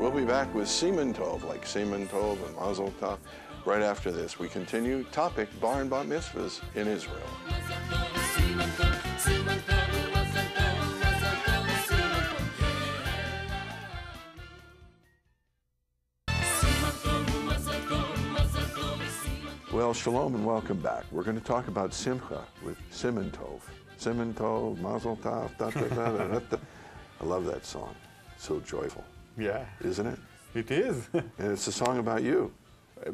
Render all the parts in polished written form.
We'll be back with simantov, like simantov and mazel tov. Right after this, we continue topic bar and bat mitzvahs in Israel. Well, shalom and welcome back. We're going to talk about simcha with simantov. Simantov, mazel tov, da, da, da, da, da. I love that song. So joyful. Yeah. Isn't it? It is. And it's a song about you.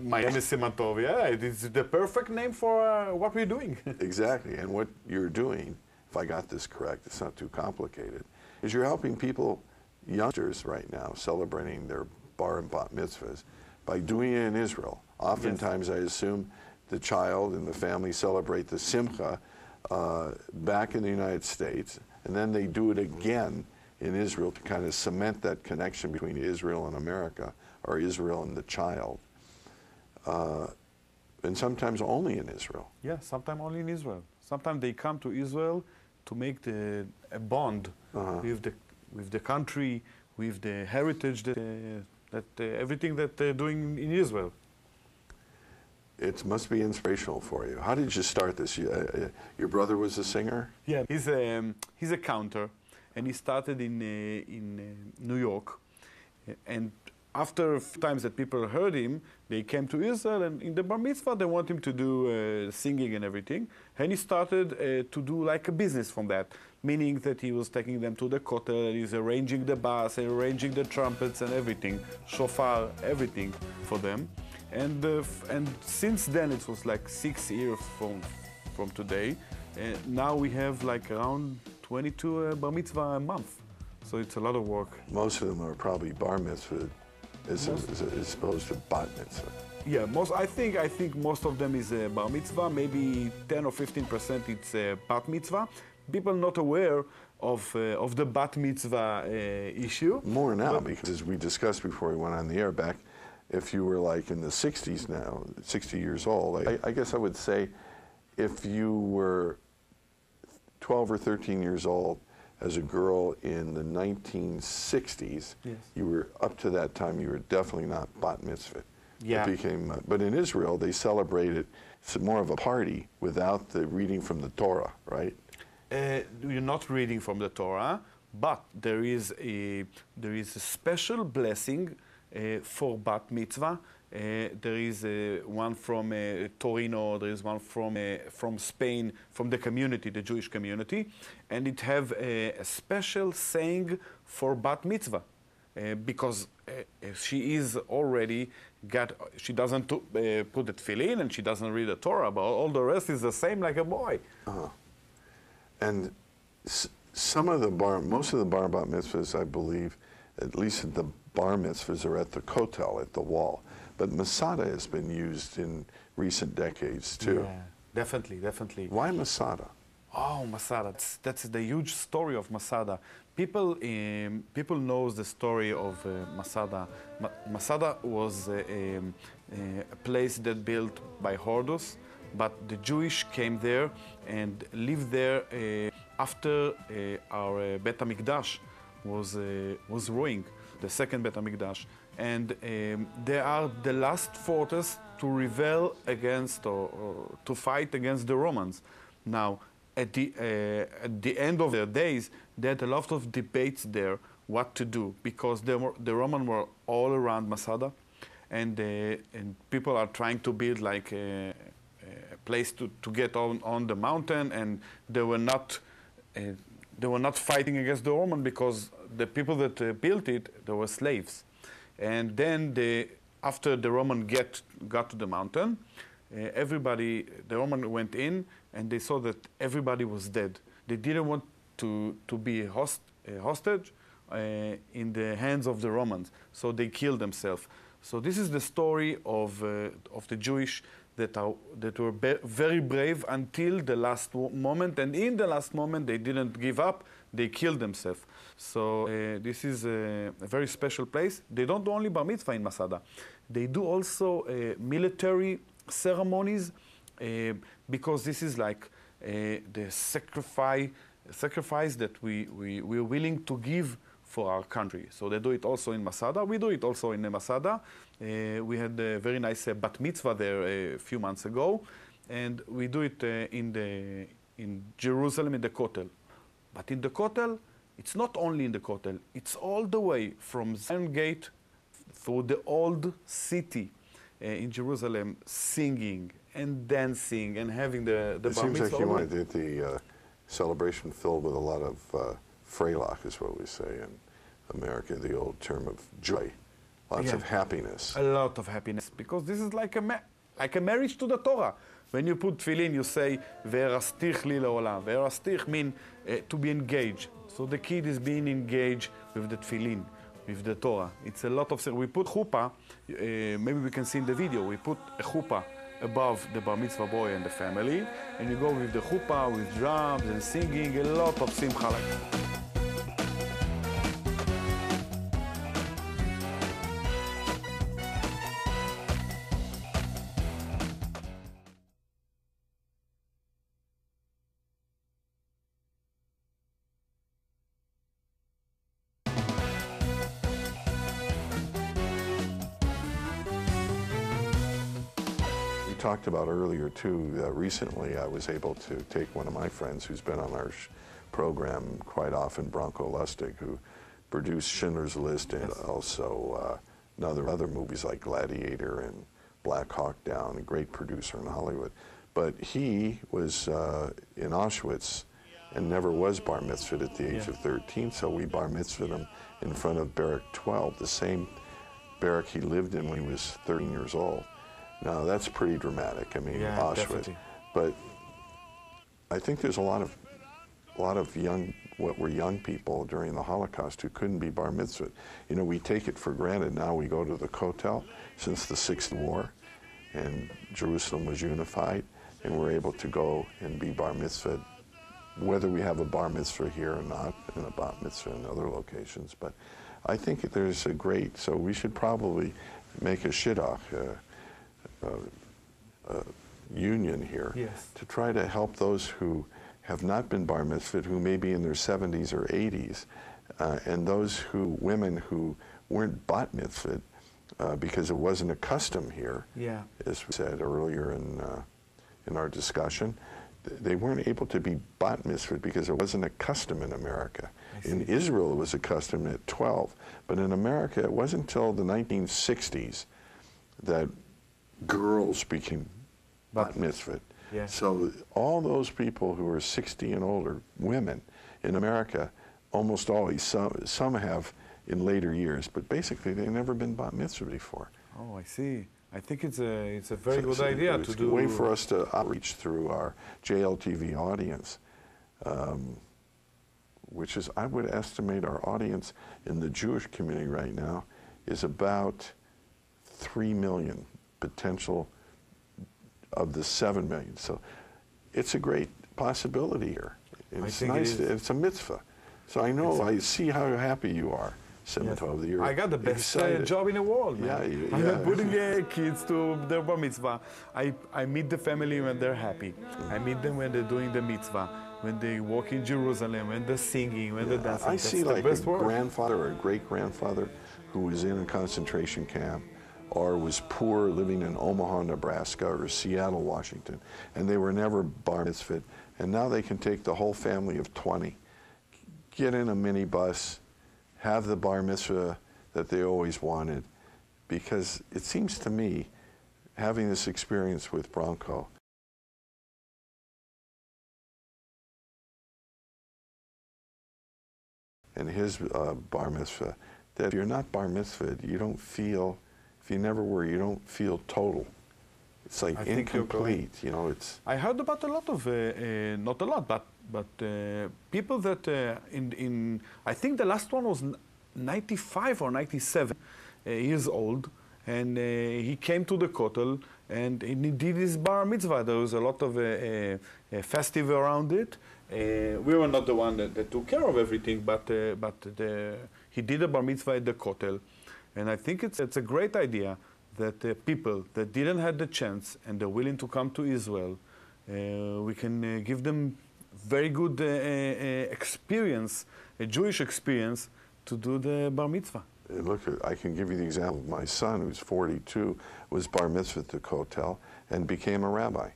My name is Simantov, yeah. It is the perfect name for what we're doing. Exactly. And what you're doing, if I got this correct, it's not too complicated, is you're helping people, youngsters right now, celebrating their bar and bat mitzvahs by doing it in Israel. Oftentimes, yes. I assume the child and the family celebrate the simcha back in the United States, and then they do it again in Israel to kind of cement that connection between Israel and America, or Israel and the child. And sometimes only in Israel. Yeah, sometimes only in Israel. Sometimes they come to Israel to make a bond with the country, with the heritage, everything that they're doing in Israel. It must be inspirational for you. How did you start this? Your brother was a singer? Yeah, he's a counter, and he started in New York. And after a few times that people heard him, they came to Israel, and in the bar mitzvah, they want him to do singing and everything. And he started to do like a business from that, meaning that he was taking them to the kotel, and he's arranging the bass, and arranging the trumpets and everything, shofar, everything for them. And since then, it was like 6 years from today. Now we have like around 22 bar mitzvah a month. So it's a lot of work. Most of them are probably bar mitzvah as opposed to bat mitzvah. Yeah, I think most of them is bar mitzvah. Maybe 10 or 15% it's bat mitzvah. People not aware of the bat mitzvah issue. More now, because as we discussed before we went on the air back, if you were like in the 60s now, 60 years old, I guess I would say if you were 12 or 13 years old as a girl in the 1960s, yes. You were, up to that time, you were definitely not bat mitzvah. Yeah. It became, but in Israel, they celebrated, it's more of a party without the reading from the Torah, right? You're not reading from the Torah, but there is a special blessing for bat mitzvah. There is one from Torino, there is one from Spain, from the community, the Jewish community, and it have a special saying for bat mitzvah, because she is already she doesn't put the tefillin, and she doesn't read the Torah, but all the rest is the same like a boy. And most of the bar bat mitzvahs, I believe, at least at the bar mitzvahs, are at the kotel, at the wall. But Masada has been used in recent decades too. Yeah, definitely, definitely. Why Masada? Oh, Masada, that's the huge story of Masada. People knows the story of Masada. Masada was a place that built by Hordos, but the Jewish came there and lived there after our Bet HaMikdash was ruined, the second Bet HaMikdash. And they are the last fortress to rebel against or to fight against the Romans. Now, at the end of their days, they had a lot of debates there what to do, because the Romans were all around Masada, and people are trying to build like a place to get on the mountain, and they were not fighting against the Romans, because the people that built it, they were slaves. And then after the Roman got to the mountain, the Roman went in, and they saw that everybody was dead. They didn't want to be a hostage in the hands of the Romans, so they killed themselves. So this is the story of the Jewish that were very brave until the last moment, and in the last moment they didn't give up, they killed themselves. So this is a very special place. They don't do only bar mitzvah in Masada. They do also military ceremonies, because this is like the sacrifice that we're willing to give for our country. So they do it also in Masada. We do it also in Masada. We had a very nice bat mitzvah there a few months ago, and we do it in Jerusalem in the Kotel. But in the Kotel, it's not only in the Kotel, it's all the way from Zion Gate through the old city in Jerusalem, singing and dancing and having the bar mitzvah. It seems like you wanted the celebration filled with a lot of freilach, is what we say in America, the old term of joy, lots of happiness. A lot of happiness, because this is like a marriage to the Torah. When you put tefillin, you say, "Ve'erastich li le'olam." Ve'erastich means to be engaged. So the kid is being engaged with the tefillin, with the Torah. It's a lot of things. We put chuppah, maybe we can see in the video, we put a chuppah above the bar mitzvah boy and the family, and you go with the chuppah, with drums and singing, a lot of simcha like that. Talked about earlier too, recently I was able to take one of my friends who's been on our program quite often, Bronco Lustig, who produced Schindler's List and also other movies like Gladiator and Black Hawk Down, a great producer in Hollywood. But he was in Auschwitz and never was bar mitzvahed at the age of 13, so we bar mitzvahed him in front of Barrack 12, the same barrack he lived in when he was 13 years old. Now that's pretty dramatic. I mean, Auschwitz. Definitely. But I think there's a lot of young people during the Holocaust who couldn't be bar mitzvahed. You know, we take it for granted now. We go to the Kotel since the Sixth War, and Jerusalem was unified, and we're able to go and be bar mitzvahed, whether we have a bar mitzvah here or not, and a bat mitzvah in other locations. But I think there's a great. So we should probably make a shidduch. Union here to try to help those who have not been bar mitzvahed, who may be in their 70s or 80s, and those women who weren't bat mitzvahed because it wasn't a custom here. As we said earlier in our discussion, they weren't able to be bat mitzvahed because it wasn't a custom in America. In Israel, it was a custom at 12, but in America, it wasn't until the 1960s that girls became bat mitzvahed. So all those people who are 60 and older, women in America, almost always, some have in later years, but basically they've never been bat mitzvahed before. Oh, I see. I think it's a very good idea to do. It's a way for us to outreach through our jltv audience, which is, I would estimate our audience in the Jewish community right now is about 3 million. Potential of the 7 million. So it's a great possibility here. It's nice. It's a mitzvah. So I know, I see how happy you are, simantov. That you're I got the best job in the world, man. I'm putting kids to their bar mitzvah. I meet the family when they're happy. I meet them when they're doing the mitzvah, when they walk in Jerusalem, when they're singing, when they're dancing. I see like a grandfather or a great-grandfather who was in a concentration camp or was poor living in Omaha, Nebraska, or Seattle, Washington, and they were never bar mitzvahed. And now they can take the whole family of 20, get in a minibus, have the bar mitzvah that they always wanted, because it seems to me, having this experience with Bronco, and his bar mitzvah, that if you're not bar mitzvahed, you don't feel, if you never were, you don't feel total. It's like incomplete, you know. It's. I heard about a lot of, not a lot, but people that I think the last one was 95 or 97 years old, and he came to the Kotel and he did his bar mitzvah. There was a lot of festive around it. We were not the one that took care of everything, but he did a bar mitzvah at the Kotel. And I think it's a great idea that people that didn't have the chance and they're willing to come to Israel, we can give them very good experience, a Jewish experience, to do the bar mitzvah. Look, I can give you the example of my son, who's 42, was bar mitzvah at the kotel and became a rabbi.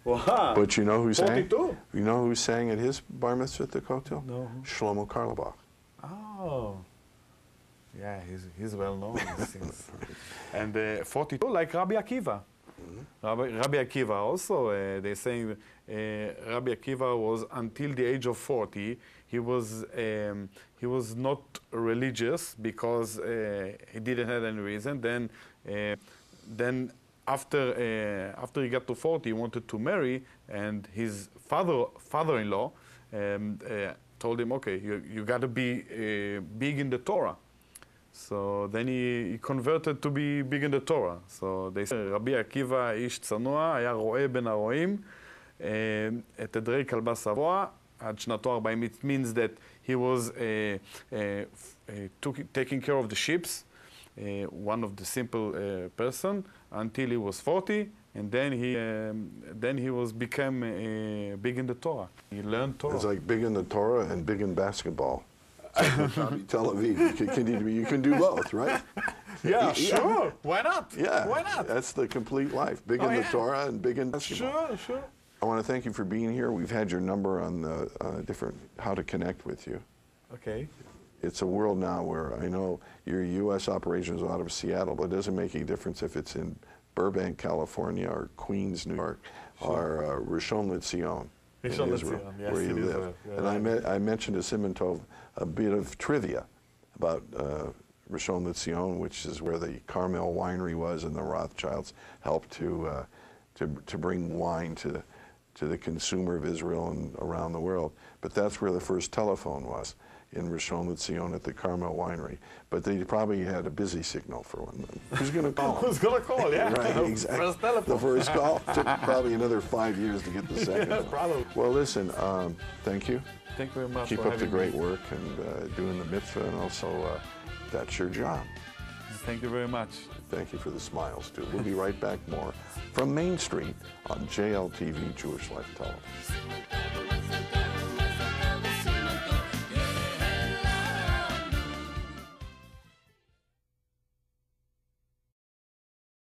Wow. But you know who sang? 42? You know who sang at his bar mitzvah at the kotel? No. Shlomo Karlebach. Oh. Yeah, he's well known. And 42, like Rabbi Akiva. Rabbi Akiva also, they saying Rabbi Akiva was until the age of 40, he was not religious because he didn't have any reason. Then after he got to 40, he wanted to marry, and his father-in-law told him, okay, you got to be big in the Torah. So then he converted to be big in the Torah. So they say, רבי עקיבא איש צנוע, היה רועה בין הרועים, את עדרי כלבה שבוע, עד שנתו 40. It means that he was taking care of the sheep, one of the simple person, until he was 40, and then he became big in the Torah. He learned Torah. It's like big in the Torah and big in basketball. Tel Aviv. You can do both, right? Yeah, sure. Why not? Yeah. Why not? That's the complete life. Big in the Torah and big in basketball. Sure. I want to thank you for being here. We've had your number on the how to connect with you. Okay. It's a world now where I know your U.S. operations are out of Seattle, but it doesn't make any difference if it's in Burbank, California, or Queens, New York, or Rishon LeZion in Israel, yes, where you live. Yeah, and I mentioned to simantov a bit of trivia about Rishon LeZion, which is where the Carmel winery was, and the Rothschilds helped to bring wine to the consumer of Israel and around the world. But that's where the first telephone was, in Rishon LeZion at the Carmel winery. But they probably had a busy signal for one. Who's going to call? Who's going to call? Yeah. Right, exactly. First telephone. The first call took probably another 5 years to get the second one. Probably. Well, listen, thank you. Thank you very much. Keep for up the having great me. work and doing the mitzvah, and also that's your job. Thank you very much. Thank you for the smiles, too. We'll be right back more from Main Street on jltv Jewish Life Television.